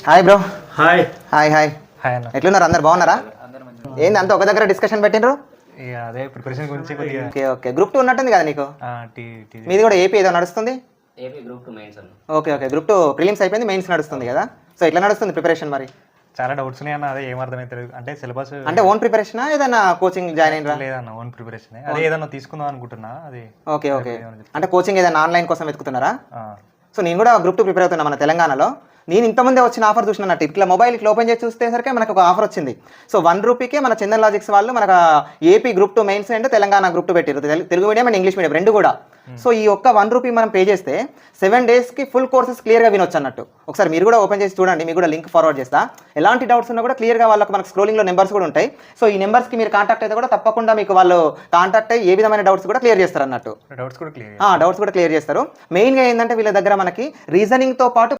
Hi bro. Hi hi hi hi అన్న. ఎట్లున్నారు? అందరు బాగున్నారా? ఏంది అంతా ఒక దగ్గర డిస్కషన్ పెట్టిండ్రు? ఇక అదే ప్రిపరేషన్ గురించి కొద్దిగా ఓకే ఓకే. గ్రూప్ 2 ఉన్నట్టుంది కదా నీకు? మీది కూడా ఏపీ ఏదో నడుస్తుంది? ఏపీ గ్రూప్ 2 మెయిన్స్ అన్న. Okay okay. గ్రూప్ 2 ప్రిలిమ్స్ అయిపోయింది, మెయిన్స్ నడుస్తుంది కదా. సో ఎట్లా నడుస్తుంది ప్రిపరేషన్ మరి? చాలా డౌట్స్ ఉన్నాయి అన్న. అదే ఏం అర్థమైతే అంటే సిలబస్ అంటే ఓన్ ప్రిపరేషనా ఏదైనా కోచింగ్ జాయిన్ అయినరా? లేదన్న, ఓన్ ప్రిపరేషన్. అదే ఏదన్నా తీసుకుందాం అనుకుంటున్నా. అది ఓకే ఓకే. అంటే కోచింగ్ ఏదైనా ఆన్లైన్ కోసం వెతుకుతున్నారా? ఆ, సో నేను కూడా గ్రూప్ 2 ప్రిపేర్ అవుతున్నా మన తెలంగాణలో. నేను ఇంతమంది వచ్చిన ఆఫర్ చూసినట్టు ఇట్లా మొబైల్ ఇట్లా ఓపెన్ చేసి చూసేసరికి మనకు ఒక ఆఫర్ వచ్చింది. సో ₹1కే మన చందన్ లాజిక్స్ వాళ్ళు మనకు AP group 2 mains and Telangana group 2 పెట్టారు, Telugu medium and English medium రెండు కూడా. సో ఈ ఒక్క ₹1 మనం పే చేస్తే 7 డేస్కి ఫుల్ కోర్సెస్ క్లియర్గా వినొచ్చు అన్నట్టు. ఒకసారి మీరు కూడా ఓపెన్ చేసి చూడండి, మీకు కూడా లింక్ ఫార్వర్డ్ చేస్తా. ఎలాంటి డౌట్స్ ఉన్నా కూడా క్లియర్గా వాళ్ళకి మనకు స్క్రోలింగ్లో నెంబర్స్ కూడా ఉంటాయి. సో ఈ నెంబర్స్కి మీరు కాంటాక్ట్ అయితే కూడా తప్పకుండా మీకు వాళ్ళు కాంటాక్ట్ అయ్యి ఏ విధమైన డౌట్స్ కూడా క్లియర్ చేస్తారు అన్నట్టు. డౌట్స్ కూడా క్లియర్ డౌట్స్ కూడా క్లియర్ చేస్తారు. మెయిన్గా ఏంటంటే వీళ్ళ దగ్గర మనకి రీజనింగ్తో పాటు